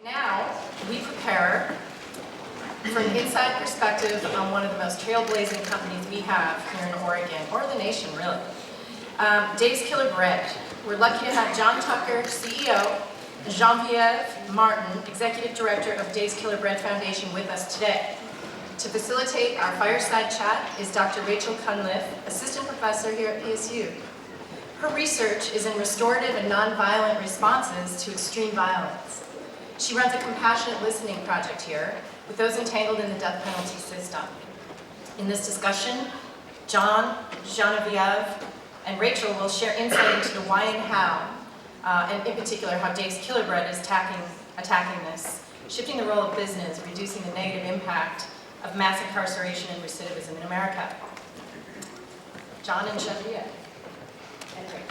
Now, we prepare for an inside perspective on one of the most trailblazing companies we have here in Oregon, or the nation, really. Dave's Killer Bread. We're lucky to have John Tucker, CEO, and Genevieve Martin, Executive Director of Dave's Killer Bread Foundation, with us today. To facilitate our fireside chat is Dr. Rachel Cunliffe, Assistant Professor here at PSU. Her research is in restorative and nonviolent responses to extreme violence. She runs a compassionate listening project here with those entangled in the death penalty system. In this discussion, John, Genevieve, and Rachel will share insight into the why and how, and in particular how Dave's Killer Bread is attacking this, shifting the role of business, reducing the negative impact of mass incarceration and recidivism in America. John and Genevieve. And Rachel.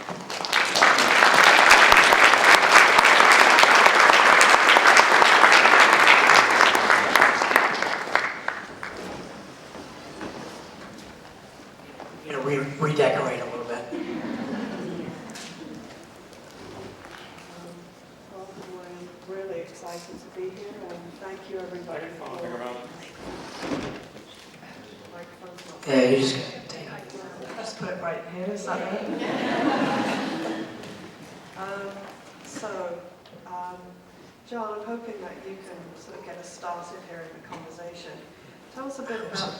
Redecorate a little bit. Well, we're really excited to be here, and thank you everybody for Yeah, you just take it. Just put it right here, is that right? John, I'm hoping that you can sort of get us started here in the conversation. Tell us a bit about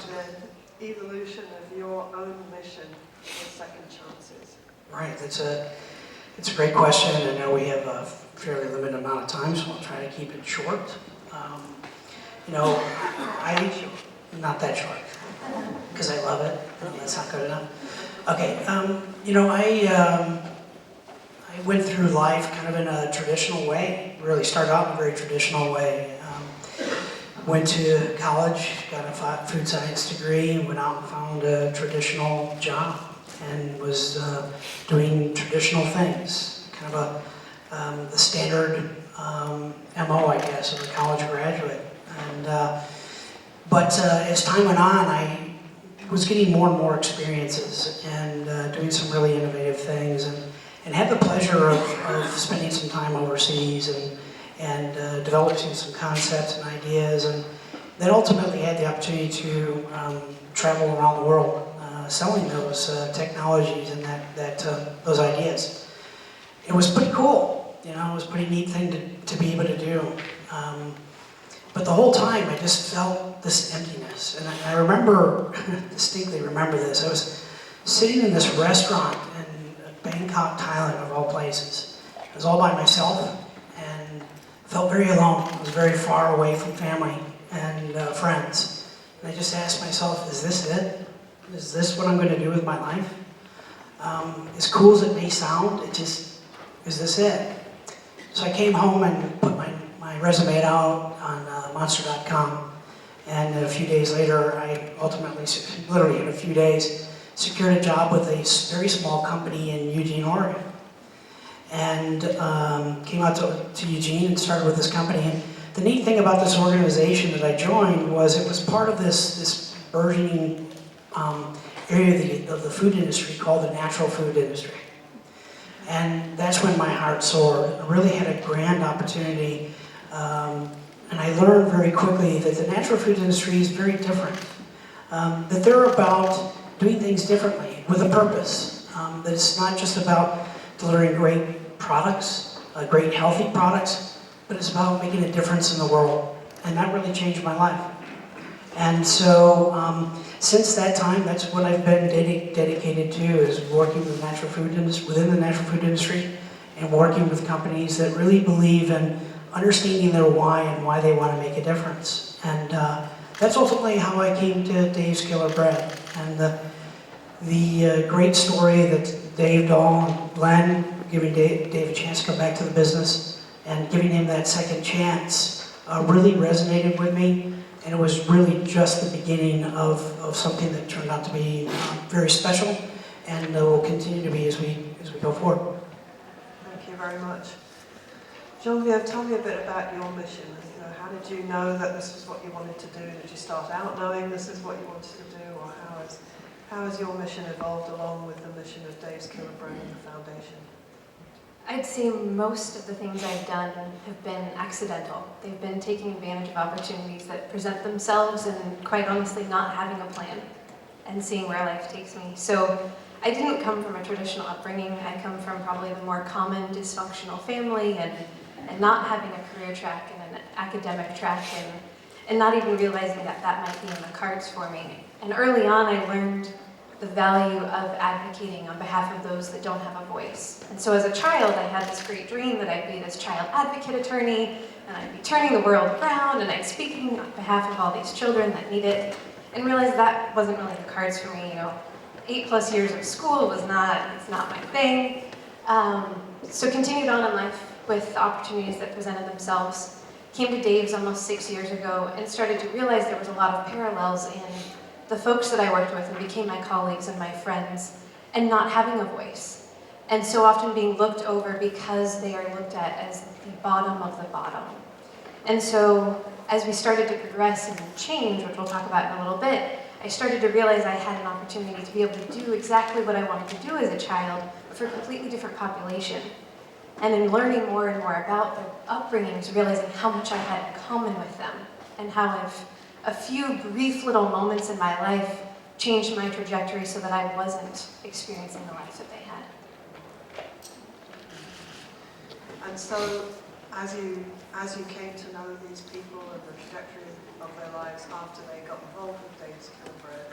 the evolution of your own mission with Second Chances. Right, it's a great question. I know we have a fairly limited amount of time, so I'll try to keep it short. I'm not that short, because I love it. No, that's not good enough. Okay, I went through life kind of in a traditional way. Really started out in a very traditional way. Went to college, got a food science degree, and went out and found a traditional job and was doing traditional things, kind of the standard MO, I guess, of a college graduate. But as time went on, I was getting more and more experiences and doing some really innovative things, and had the pleasure of spending some time overseas and developing some concepts and ideas, and then ultimately had the opportunity to travel around the world selling those technologies and those ideas. It was pretty cool, it was a pretty neat thing to be able to do. But the whole time I just felt this emptiness, and I remember, distinctly remember this. I was sitting in this restaurant in Bangkok, Thailand, of all places. I was all by myself and felt very alone. I was very far away from family and friends. And I just asked myself, is this it? Is this what I'm going to do with my life? As cool as it may sound, is this it? So I came home and put my resume out on Monster.com, and a few days later, I ultimately, literally in a few days, secured a job with a very small company in Eugene, Oregon. And came out to Eugene and started with this company. And the neat thing about this organization that I joined was it was part of this burgeoning area of the food industry called the natural food industry. And that's when my heart soared. I really had a grand opportunity, and I learned very quickly that the natural food industry is very different. That they're about doing things differently with a purpose. That it's not just about delivering great products, great healthy products, but it's about making a difference in the world. And that really changed my life. And so since that time, that's what I've been dedicated to, is working with natural food industry, within the natural food industry, and working with companies that really believe in understanding their why and why they want to make a difference. And that's ultimately how I came to Dave's Killer Bread. And the great story that Dave, Dahl, and Glenn, giving Dave a chance to come back to the business and giving him that second chance really resonated with me. And it was really just the beginning of something that turned out to be very special, and will continue to be as we go forward. Thank you very much. Genevieve, tell me a bit about your mission. How did you know that this was what you wanted to do? Did you start out knowing this is what you wanted to do, or how has your mission evolved along with the mission of Dave's Killer Bread and the Foundation? I'd say most of the things I've done have been accidental. They've been taking advantage of opportunities that present themselves and, quite honestly, not having a plan and seeing where life takes me. So I didn't come from a traditional upbringing. I come from probably the more common dysfunctional family and not having a career track and an academic track and not even realizing that that might be in the cards for me. And early on, I learned the value of advocating on behalf of those that don't have a voice. And so as a child, I had this great dream that I'd be this child advocate attorney, and I'd be turning the world around, and I'd speaking on behalf of all these children that need it, and realized that wasn't really the cards for me. 8+ years of school it's not my thing. So continued on in life with opportunities that presented themselves. Came to Dave's almost 6 years ago and started to realize there was a lot of parallels in the folks that I worked with and became my colleagues and my friends, and not having a voice. And so often being looked over because they are looked at as the bottom of the bottom. And so as we started to progress and change, which we'll talk about in a little bit, I started to realize I had an opportunity to be able to do exactly what I wanted to do as a child, but for a completely different population. And in learning more and more about their upbringings, realizing how much I had in common with them, and how a few brief little moments in my life changed my trajectory so that I wasn't experiencing the life that they had. And so, as you came to know these people and the trajectory of their lives after they got involved with Dave's Killer Bread,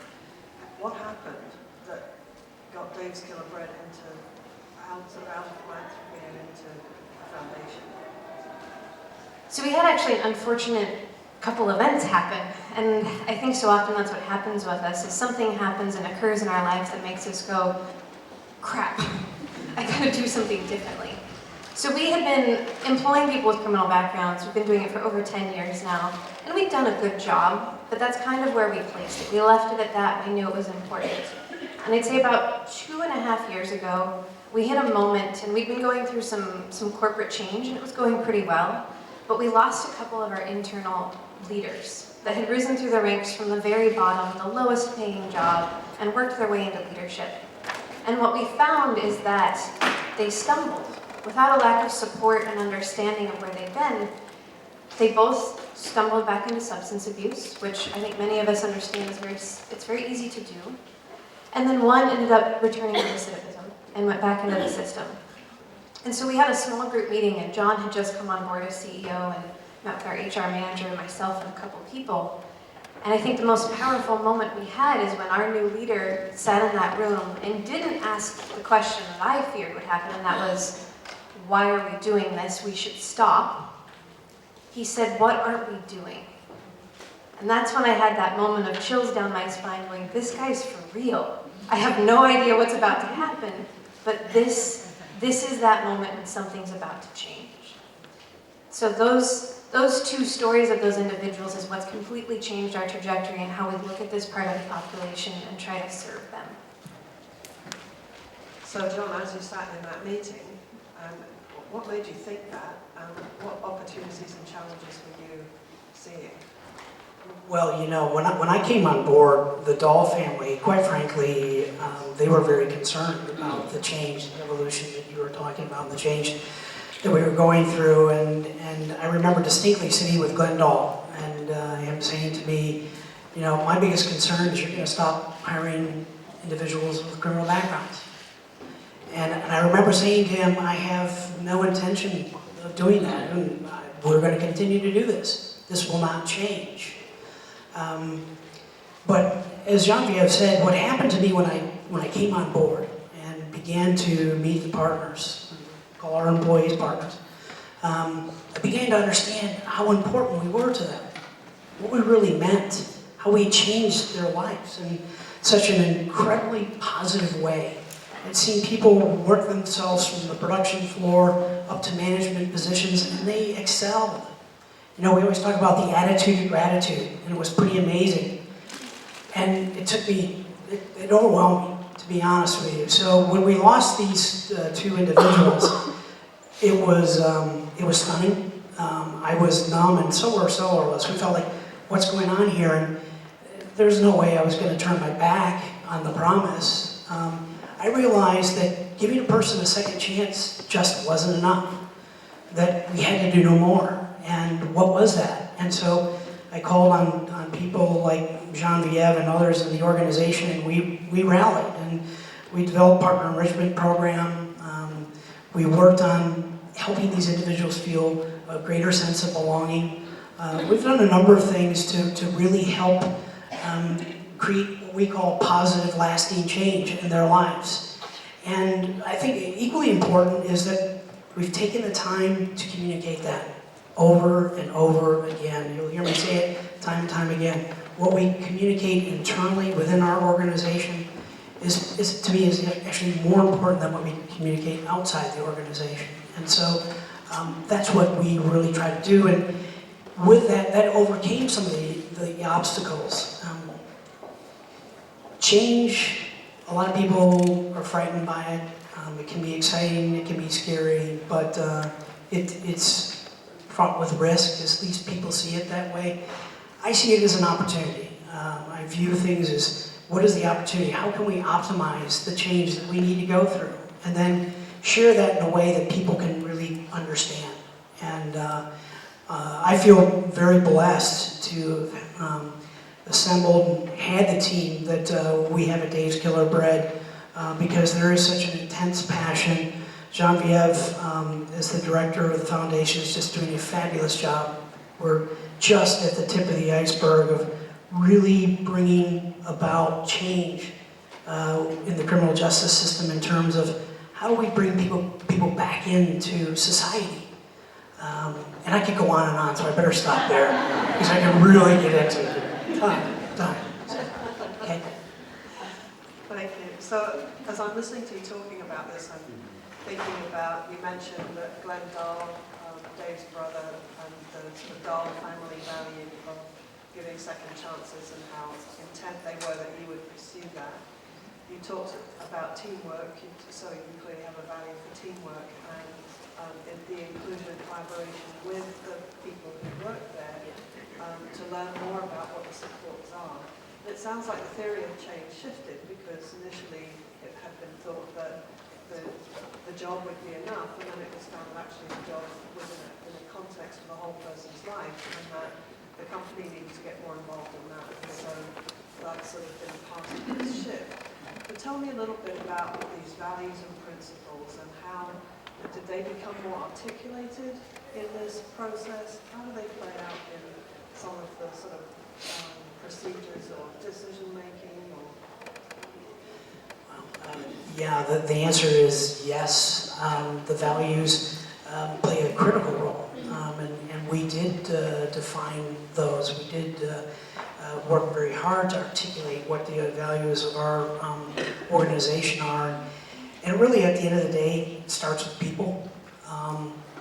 what happened that got Dave's Killer Bread out of philanthropy and into a foundation? So we had actually an unfortunate couple events happen, and I think so often that's what happens with us, is something happens and occurs in our lives that makes us go, crap, I gotta do something differently. So we had been employing people with criminal backgrounds. We've been doing it for over 10 years now, and we've done a good job, but that's kind of where we placed it. We left it at that. We knew it was important. And I'd say about 2.5 years ago, we hit a moment, and we'd been going through some corporate change, and it was going pretty well, but we lost a couple of our internal leaders that had risen through the ranks from the very bottom, the lowest paying job, and worked their way into leadership. And what we found is that they stumbled. Without a lack of support and understanding of where they'd been, they both stumbled back into substance abuse, which I think many of us understand it's very easy to do. And then one ended up returning to recidivism and went back into the system. And so we had a small group meeting, and John had just come on board as CEO and met with our HR manager and myself and a couple people. And I think the most powerful moment we had is when our new leader sat in that room and didn't ask the question that I feared would happen, and that was, why are we doing this? We should stop. He said, what aren't we doing? And that's when I had that moment of chills down my spine going, this guy's for real. I have no idea what's about to happen, but this is that moment when something's about to change. So those two stories of those individuals is what's completely changed our trajectory and how we look at this part of the population and try to serve them. So John, as you sat in that meeting, what made you think that? What opportunities and challenges were you seeing? Well, when I came on board, the Dahl family, quite frankly, they were very concerned about the change, the evolution that you were talking about, the change that we were going through. And I remember distinctly sitting with Glenn Dahl and him saying to me, my biggest concern is you're going to stop hiring individuals with criminal backgrounds. And I remember saying to him, I have no intention of doing that. And we're going to continue to do this. This will not change. But as Genevieve said, what happened to me when I came on board and began to meet the partners, call our employees partners, I began to understand how important we were to them, what we really meant, how we changed their lives in such an incredibly positive way. I'd seen people work themselves from the production floor up to management positions, and they excelled. We always talk about the attitude of gratitude, and it was pretty amazing. And it took me, it overwhelmed me, to be honest with you. So when we lost these two individuals, it was stunning. I was numb, and so were several of us. We felt like, what's going on here? And there's no way I was going to turn my back on the promise. I realized that giving a person a second chance just wasn't enough, that we had to do no more. And what was that? And so I called on people like Genevieve and others in the organization, and we rallied, and we developed a partner enrichment program. We worked on helping these individuals feel a greater sense of belonging. We've done a number of things to really help create what we call positive, lasting change in their lives. And I think equally important is that we've taken the time to communicate that over and over again. You'll hear me say it time and time again. What we communicate internally within our organization is to me, is actually more important than what we communicate outside the organization. And so that's what we really try to do. And with that, that overcame some of the obstacles. Change, a lot of people are frightened by it. It can be exciting, it can be scary, but it's fraught with risk, at least people see it that way. I see it as an opportunity. I view things as, what is the opportunity? How can we optimize the change that we need to go through? And then share that in a way that people can really understand. And I feel very blessed to have assembled and had the team that we have at Dave's Killer Bread, because there is such an intense passion. Genevieve, as the director of the foundation, is just doing a fabulous job. We're just at the tip of the iceberg of really bringing about change in the criminal justice system in terms of how do we bring people back into society. And I could go on, so I better stop there, because I can really get into it. Time. Okay. Thank you. So, as I'm listening to you talking about this, I'm thinking about, you mentioned that Glenn Dahl, Dave's brother, and the sort of Dahl family value of giving second chances and how intent they were that you would pursue that. You talked about teamwork, so you clearly have a value for teamwork and the inclusion and collaboration with the people who work there to learn more about what the supports are. It sounds like the theory of change shifted, because initially it had been thought that the job would be enough, and then it was found that actually the job was in a context of the whole person's life, and that the company needed to get more involved in that. And so that's sort of been part of this shift. But tell me a little bit about these values and principles, and how did they become more articulated in this process? How do they play out in some of the sort of procedures or decision making? Yeah, the answer is yes. The values play a critical role, and we did define those. We did work very hard to articulate what the values of our organization are. And really, at the end of the day, it starts with people.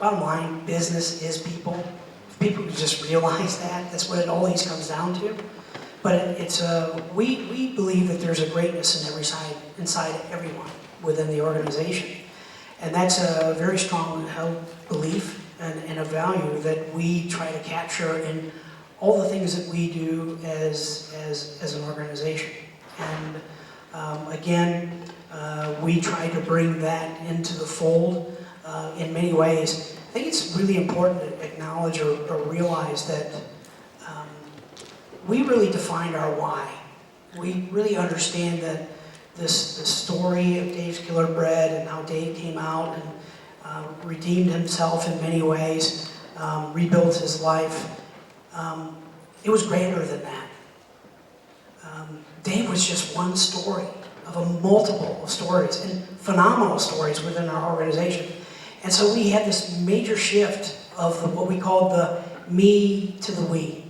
Bottom line, business is people. If people could just realize that, that's what it always comes down to. But it's we believe that there's a greatness in inside everyone within the organization, and that's a very strong held belief and a value that we try to capture in all the things that we do as an organization. And again, we try to bring that into the fold in many ways. I think it's really important to acknowledge or realize that we really defined our why. We really understand that the story of Dave's Killer Bread and how Dave came out and redeemed himself in many ways, rebuilt his life. It was greater than that. Dave was just one story of a multiple of stories, and phenomenal stories within our organization. And so we had this major shift of what we called the me to the we.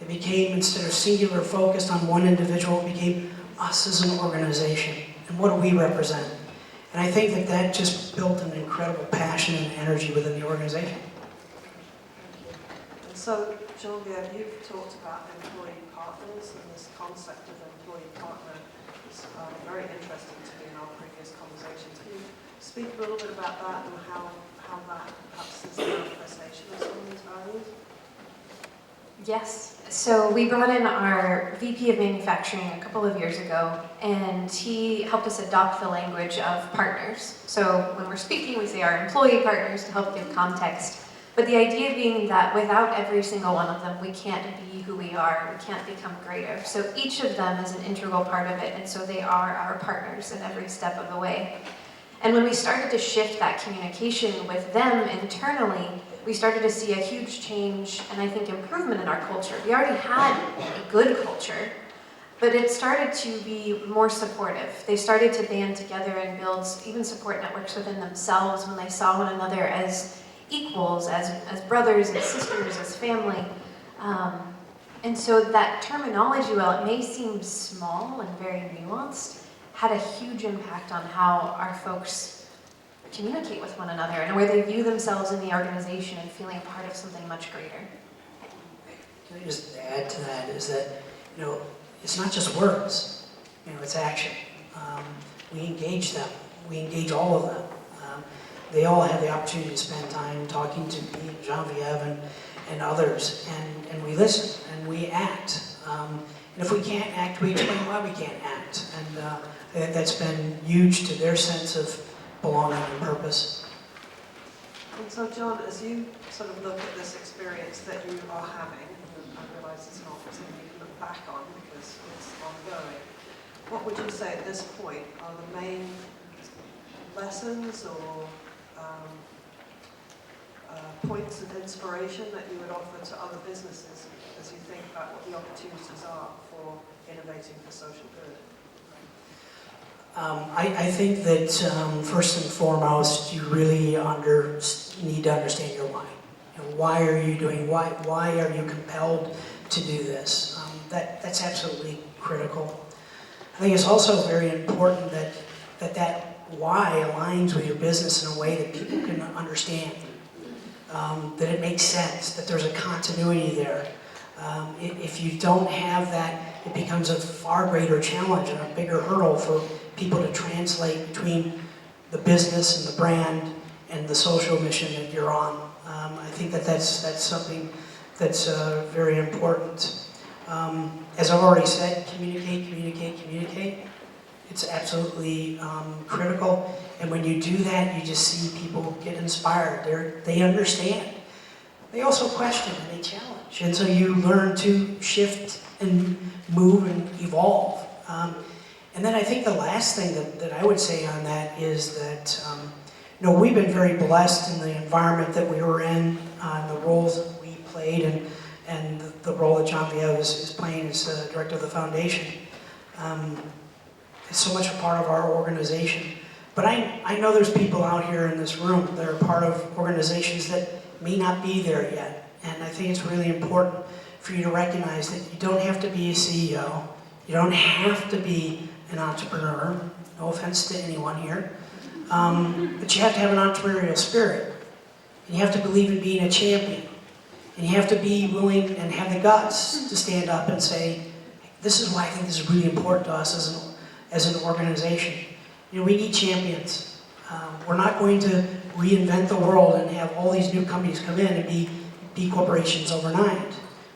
It became, instead of singular focused on one individual, it became us as an organization, and what do we represent? And I think that just built an incredible passion and energy within the organization. And so, Genevieve, you've talked about employee partners, and this concept of employee partner is very interesting to me in our previous conversations. Can you speak a little bit about that and how that perhaps is a manifestation of some of these values? Yes. So we brought in our VP of manufacturing a couple of years ago, and he helped us adopt the language of partners. So when we're speaking, we say our employee partners to help give context. But the idea being that without every single one of them, we can't be who we are, we can't become greater. So each of them is an integral part of it, and so they are our partners in every step of the way. And when we started to shift that communication with them internally, we started to see a huge change and I think improvement in our culture. We already had a good culture, but it started to be more supportive. They started to band together and build even support networks within themselves when they saw one another as equals, as brothers, as sisters, as family. And so that terminology, while it may seem small and very nuanced, had a huge impact on how our folks communicate with one another and where they view themselves in the organization and feeling part of something much greater. Can I just add to that is that, it's not just words, it's action. We engage them. We engage all of them. They all have the opportunity to spend time talking to me and Genevieve and others, and we listen and we act. And if we can't act, we explain why we can't act. And I think that's been huge to their sense of belonging and purpose. And so, John, as you sort of look at this experience that you are having, and I realise it's not something you can look back on because it's ongoing, what would you say at this point are the main lessons or points of inspiration that you would offer to other businesses as you think about what the opportunities are for innovating for social good? I think that first and foremost, you really need to understand your why. Why are you doing? Why are you compelled to do this? That's absolutely critical. I think it's also very important that why aligns with your business in a way that people can understand. That it makes sense. That there's a continuity there. If you don't have that, it becomes a far greater challenge and a bigger hurdle for people to translate between the business and the brand and the social mission that you're on. I think that's something that's very important. As I've already said, communicate. It's absolutely critical. And when you do that, you just see people get inspired. They understand. They also question and they challenge. And so you learn to shift and move and evolve. And then I think the last thing that I would say on that is that, we've been very blessed in the environment that we were in, the roles that we played, and the role that Genevieve is playing as director of the foundation. It's so much a part of our organization. But I know there's people out here in this room that are part of organizations that may not be there yet. And I think it's really important for you to recognize that you don't have to be a CEO. You don't have to be an entrepreneur. No offense to anyone here. But you have to have an entrepreneurial spirit. And you have to believe in being a champion. And you have to be willing and have the guts to stand up and say, this is why I think this is really important to us as an organization. We need champions. We're not going to reinvent the world and have all these new companies come in and be B corporations overnight.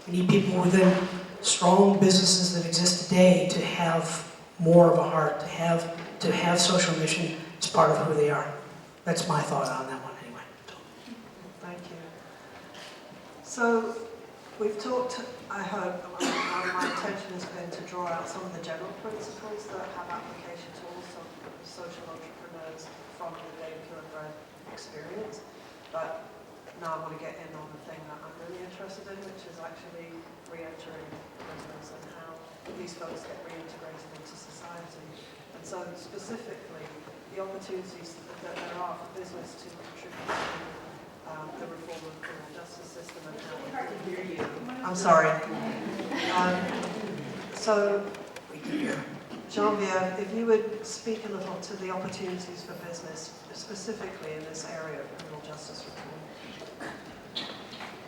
We need people within strong businesses that exist today to have more of a heart, to have social mission as part of who they are. That's my thought on that one anyway. Thank you. So we've talked, I hope, my intention has been to draw out some of the general principles that have application to all social entrepreneurs from the Dave Killenbread experience. But now I want to get in on the thing that I'm really interested in, which is actually re-entering business and how these folks get reintegrated into society. And so specifically, the opportunities that there are for business to contribute to the reform of the criminal justice system and how we can hear you. I'm sorry. So, Genevieve, if you would speak a little to the opportunities for business, specifically in this area of criminal justice reform.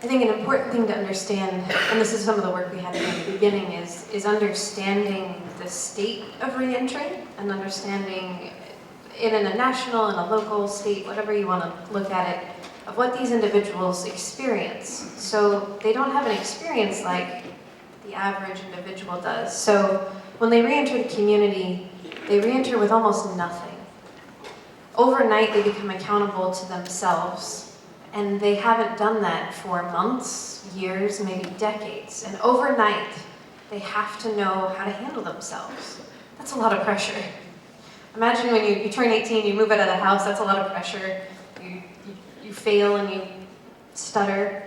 I think an important thing to understand, and this is some of the work we had in the beginning, is understanding the state of reentry and understanding it in a national and a local state, whatever you want to look at it, of what these individuals experience. So they don't have an experience like the average individual does. So when they re-enter the community, they re-enter with almost nothing. Overnight, they become accountable to themselves, and they haven't done that for months, years, maybe decades. And overnight, they have to know how to handle themselves. That's a lot of pressure. Imagine when you turn 18, you move out of the house, that's a lot of pressure. You fail and you stutter.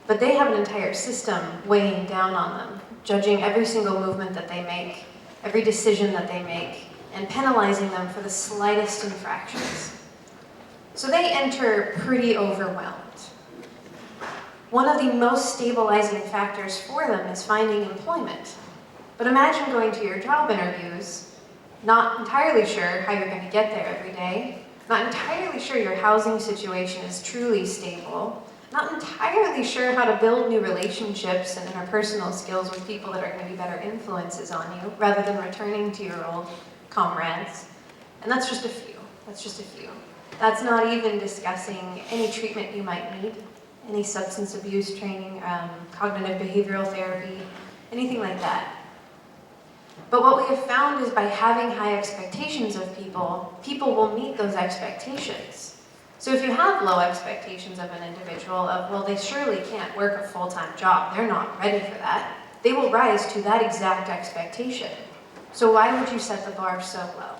But they have an entire system weighing down on them, judging every single movement that they make, every decision that they make, and penalizing them for the slightest infractions. So they enter pretty overwhelmed. One of the most stabilizing factors for them is finding employment. But imagine going to your job interviews, not entirely sure how you're going to get there every day, not entirely sure your housing situation is truly stable, not entirely sure how to build new relationships and interpersonal skills with people that are going to be better influences on you, rather than returning to your old comrades. And that's just a few. That's just a few. That's not even discussing any treatment you might need, any substance abuse training, cognitive behavioral therapy, anything like that. But what we have found is by having high expectations of people, people will meet those expectations. So if you have low expectations of an individual, of, well, they surely can't work a full-time job, they're not ready for that, they will rise to that exact expectation. So why would you set the bar so low?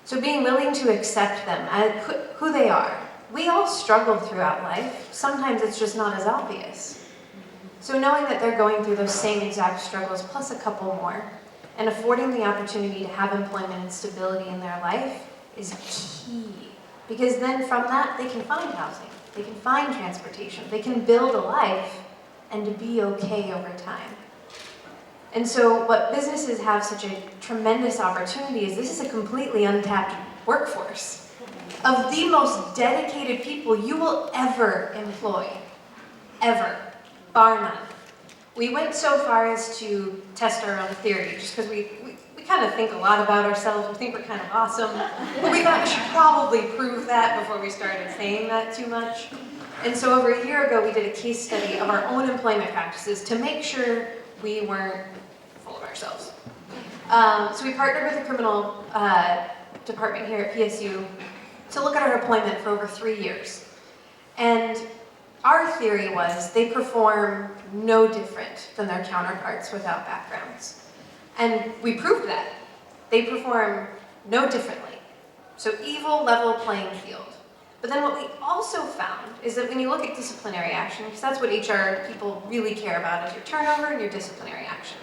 So being willing to accept them as who they are. We all struggle throughout life. Sometimes it's just not as obvious. So knowing that they're going through those same exact struggles plus a couple more, and affording the opportunity to have employment and stability in their life is key. Because then from that, they can find housing, they can find transportation, they can build a life and to be okay over time. And so what businesses have such a tremendous opportunity is this is a completely untapped workforce of the most dedicated people you will ever employ, ever, bar none. We went so far as to test our own theory, just because we kind of think a lot about ourselves, we think we're kind of awesome, but we thought we should probably prove that before we started saying that too much. And so over a year ago, we did a case study of our own employment practices to make sure we weren't full of ourselves. So we partnered with the criminal department here at PSU to look at our employment for over 3 years. And our theory was they perform no different than their counterparts without backgrounds. And we proved that. They perform no differently. So evil level playing field. But then what we also found is that when you look at disciplinary action, because that's what HR people really care about, is your turnover and your disciplinary action.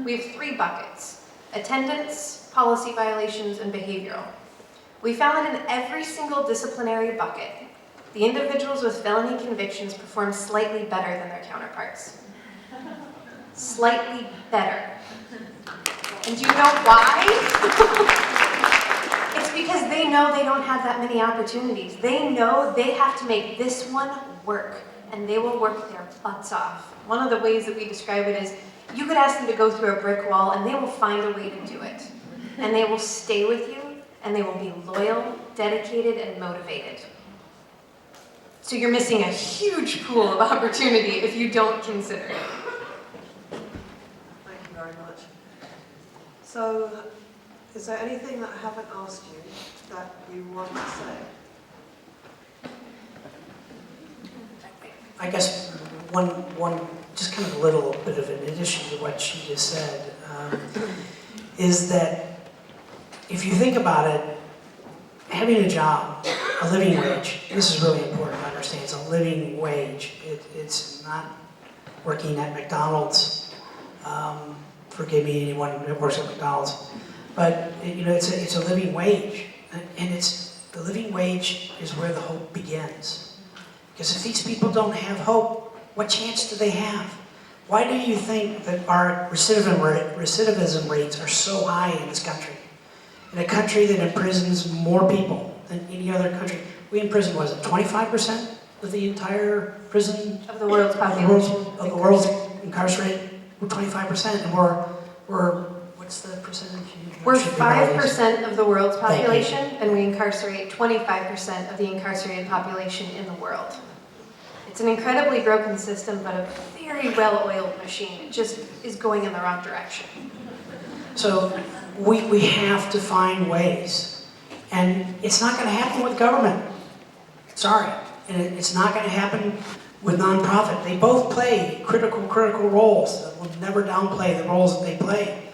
We have 3 buckets: attendance, policy violations, and behavioral. We found that in every single disciplinary bucket, the individuals with felony convictions perform slightly better than their counterparts. Slightly better. And do you know why? It's because they know they don't have that many opportunities. They know they have to make this one work, and they will work their butts off. One of the ways that we describe it is, you could ask them to go through a brick wall, and they will find a way to do it. And they will stay with you, and they will be loyal, dedicated, and motivated. So you're missing a huge pool of opportunity if you don't consider it. Thank you very much. So, is there anything that I haven't asked you that you want to say? I guess one just kind of a little bit of an addition to what she just said, is that if you think about it, having a job, a living wage, this is really important to understand, it's a living wage. It's not working at McDonald's. Forgive me, anyone that works at McDonald's. But it's a living wage, and the living wage is where the hope begins. Because if these people don't have hope, what chance do they have? Why do you think that our recidivism rates are so high in this country? In a country that imprisons more people than any other country. We imprison, what is it, 25% of the entire prison? Of the world's population. Of the world's incarcerated, we're 25%, and we're what's the percentage? We're Should be about 5% of the world's Thank you. population, and we incarcerate 25% of the incarcerated population in the world. It's an incredibly broken system, but a very well-oiled machine. It just is going in the wrong direction. So we have to find ways. And it's not going to happen with government. Sorry. And it's not going to happen with nonprofit. They both play critical roles. We'll never downplay the roles that they play.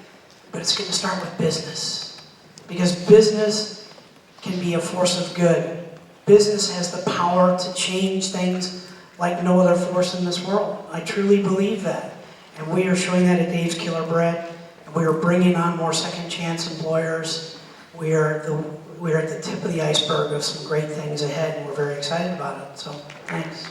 But it's going to start with business. Because business can be a force of good. Business has the power to change things like no other force in this world. I truly believe that. And we are showing that at Dave's Killer Bread. And we are bringing on more second chance employers. We are at the tip of the iceberg of some great things ahead, and we're very excited about it. So, thanks.